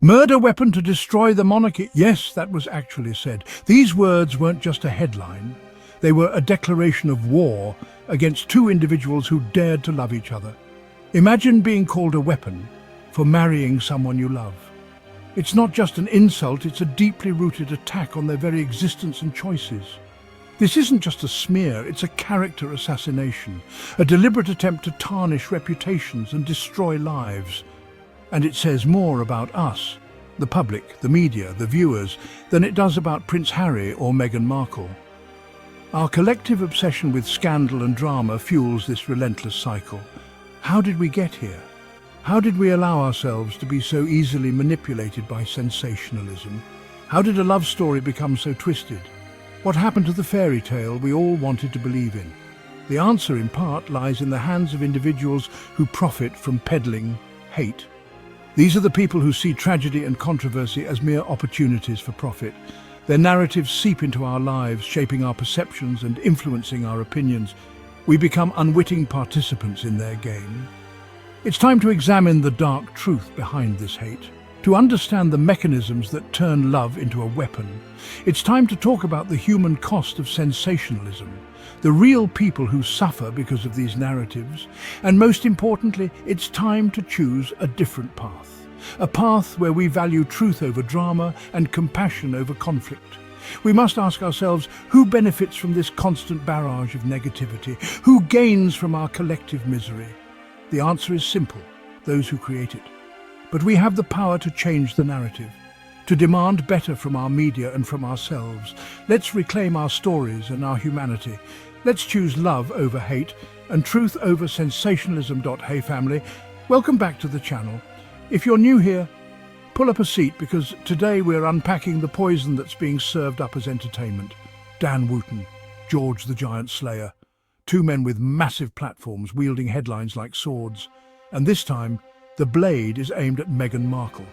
Murder weapon to destroy the monarchy. Yes, that was actually said. These words weren't just a headline. They were a declaration of war against two individuals who dared to love each other. Imagine being called a weapon for marrying someone you love. It's not just an insult, it's a deeply rooted attack on their very existence and choices. This isn't just a smear, it's a character assassination, a deliberate attempt to tarnish reputations and destroy lives. And it says more about us, the public, the media, the viewers, than it does about Prince Harry or Meghan Markle. Our collective obsession with scandal and drama fuels this relentless cycle. How did we get here? How did we allow ourselves to be so easily manipulated by sensationalism? How did a love story become so twisted? What happened to the fairy tale we all wanted to believe in? The answer, in part, lies in the hands of individuals who profit from peddling hate. These are the people who see tragedy and controversy as mere opportunities for profit. Their narratives seep into our lives, shaping our perceptions and influencing our opinions. We become unwitting participants in their game. It's time to examine the dark truth behind this hate, to understand the mechanisms that turn love into a weapon. It's time to talk about the human cost of sensationalism, the real people who suffer because of these narratives, and most importantly, it's time to choose a different path. A path where we value truth over drama and compassion over conflict. We must ask ourselves, who benefits from this constant barrage of negativity? Who gains from our collective misery? The answer is simple: those who create it. But we have the power to change the narrative, to demand better from our media and from ourselves. Let's reclaim our stories and our humanity. Let's choose love over hate and truth over sensationalism. Hey family, welcome back to the channel. If you're new here, pull up a seat because today we're unpacking the poison that's being served up as entertainment. Dan Wootton, George the Giant Slayer. Two men with massive platforms wielding headlines like swords. And this time, the blade is aimed at Meghan Markle,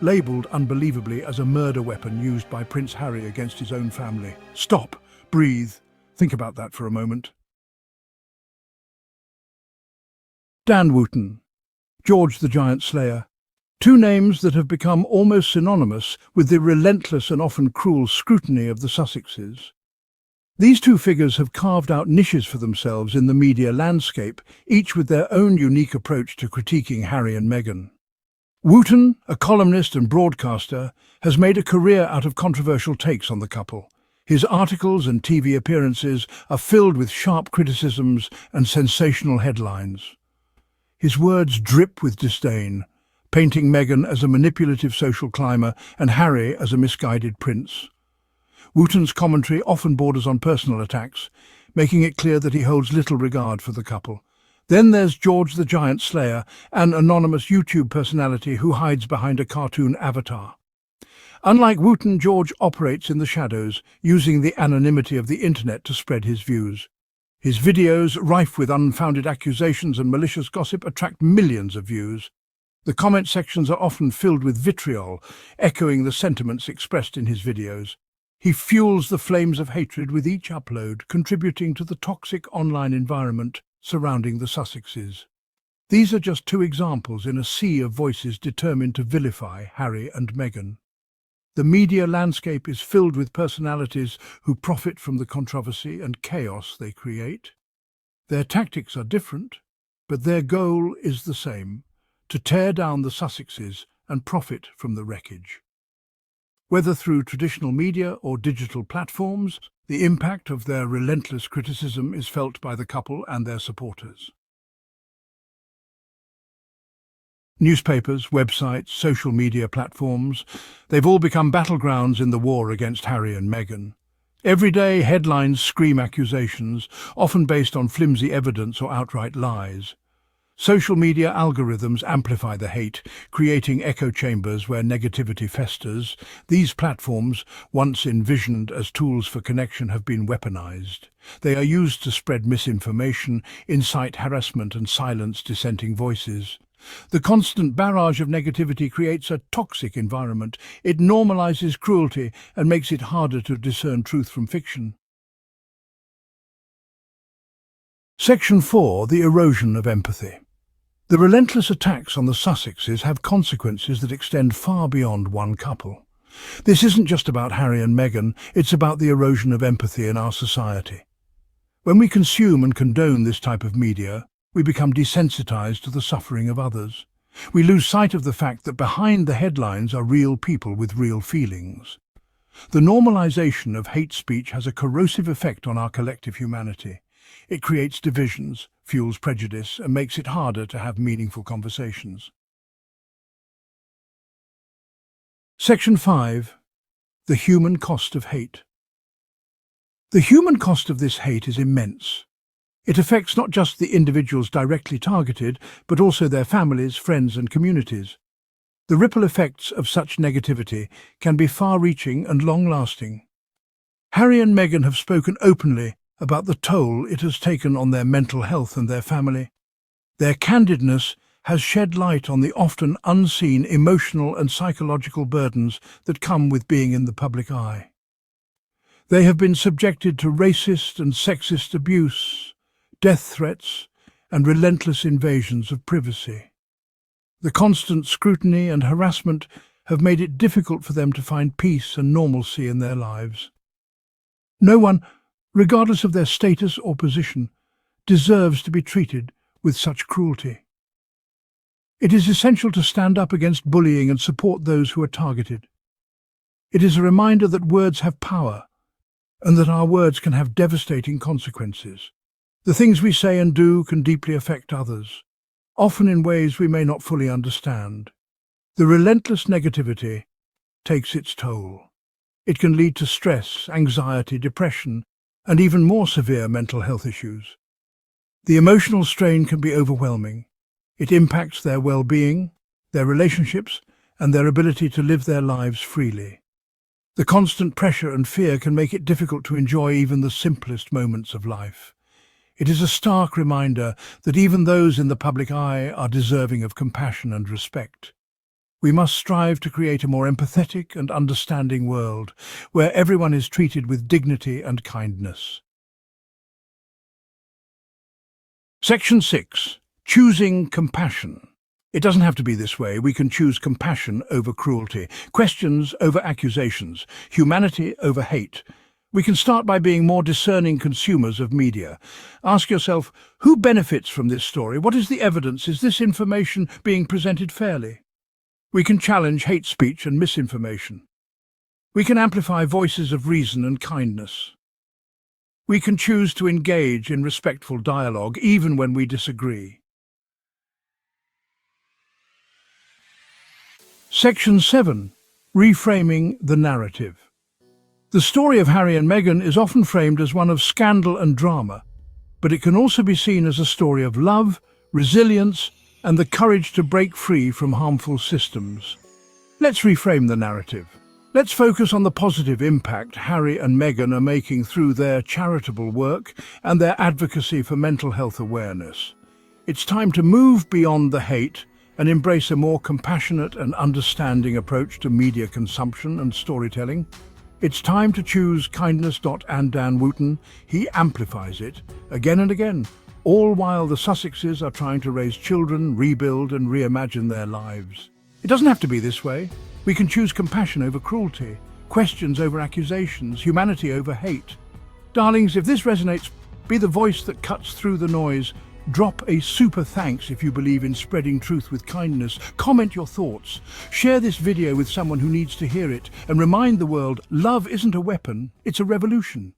labelled unbelievably as a murder weapon used by Prince Harry against his own family. Stop, breathe, think about that for a moment. Dan Wootton, George the Giant Slayer. Two names that have become almost synonymous with the relentless and often cruel scrutiny of the Sussexes. These two figures have carved out niches for themselves in the media landscape, each with their own unique approach to critiquing Harry and Meghan. Wootton, a columnist and broadcaster, has made a career out of controversial takes on the couple. His articles and TV appearances are filled with sharp criticisms and sensational headlines. His words drip with disdain, painting Meghan as a manipulative social climber and Harry as a misguided prince. Wootton's commentary often borders on personal attacks, making it clear that he holds little regard for the couple. Then there's George the Giant Slayer, an anonymous YouTube personality who hides behind a cartoon avatar. Unlike Wootton, George operates in the shadows, using the anonymity of the internet to spread his views. His videos, rife with unfounded accusations and malicious gossip, attract millions of views. The comment sections are often filled with vitriol, echoing the sentiments expressed in his videos. He fuels the flames of hatred with each upload, contributing to the toxic online environment surrounding the Sussexes. These are just two examples in a sea of voices determined to vilify Harry and Meghan. The media landscape is filled with personalities who profit from the controversy and chaos they create. Their tactics are different, but their goal is the same: to tear down the Sussexes and profit from the wreckage. Whether through traditional media or digital platforms, the impact of their relentless criticism is felt by the couple and their supporters. Newspapers, websites, social media platforms, they've all become battlegrounds in the war against Harry and Meghan. Every day, headlines scream accusations, often based on flimsy evidence or outright lies. Social media algorithms amplify the hate, creating echo chambers where negativity festers. These platforms, once envisioned as tools for connection, have been weaponized. They are used to spread misinformation, incite harassment, and silence dissenting voices. The constant barrage of negativity creates a toxic environment. It normalizes cruelty and makes it harder to discern truth from fiction. Section 4. The Erosion of Empathy. The relentless attacks on the Sussexes have consequences that extend far beyond one couple. This isn't just about Harry and Meghan, it's about the erosion of empathy in our society. When we consume and condone this type of media, we become desensitized to the suffering of others. We lose sight of the fact that behind the headlines are real people with real feelings. The normalization of hate speech has a corrosive effect on our collective humanity. It creates divisions, fuels prejudice, and makes it harder to have meaningful conversations. Section 5. The human cost of hate. The human cost of this hate is immense. It affects not just the individuals directly targeted, but also their families, friends, and communities. The ripple effects of such negativity can be far-reaching and long-lasting. Harry and Meghan have spoken openly about the toll it has taken on their mental health and their family. Their candidness has shed light on the often unseen emotional and psychological burdens that come with being in the public eye. They have been subjected to racist and sexist abuse, death threats, and relentless invasions of privacy. The constant scrutiny and harassment have made it difficult for them to find peace and normalcy in their lives. No one, regardless of their status or position, deserves to be treated with such cruelty. It is essential to stand up against bullying and support those who are targeted. It is a reminder that words have power, and that our words can have devastating consequences. The things we say and do can deeply affect others, often in ways we may not fully understand. The relentless negativity takes its toll. It can lead to stress, anxiety, depression, and even more severe mental health issues. The emotional strain can be overwhelming. It impacts their well-being, their relationships, and their ability to live their lives freely. The constant pressure and fear can make it difficult to enjoy even the simplest moments of life. It is a stark reminder that even those in the public eye are deserving of compassion and respect. We must strive to create a more empathetic and understanding world, where everyone is treated with dignity and kindness. Section 6. Choosing compassion. It doesn't have to be this way. We can choose compassion over cruelty, questions over accusations, humanity over hate. We can start by being more discerning consumers of media. Ask yourself, who benefits from this story? What is the evidence? Is this information being presented fairly? We can challenge hate speech and misinformation. We can amplify voices of reason and kindness. We can choose to engage in respectful dialogue even when we disagree. Section 7. Reframing the Narrative. The story of Harry and Meghan is often framed as one of scandal and drama, but it can also be seen as a story of love, resilience, and the courage to break free from harmful systems. Let's reframe the narrative. Let's focus on the positive impact Harry and Meghan are making through their charitable work and their advocacy for mental health awareness. It's time to move beyond the hate and embrace a more compassionate and understanding approach to media consumption and storytelling. It's time to choose kindness. And Dan Wootton, he amplifies it again and again, all while the Sussexes are trying to raise children, rebuild and reimagine their lives. It doesn't have to be this way. We can choose compassion over cruelty, questions over accusations, humanity over hate. Darlings, if this resonates, be the voice that cuts through the noise. Drop a super thanks if you believe in spreading truth with kindness. Comment your thoughts. Share this video with someone who needs to hear it. And remind the world, love isn't a weapon, it's a revolution.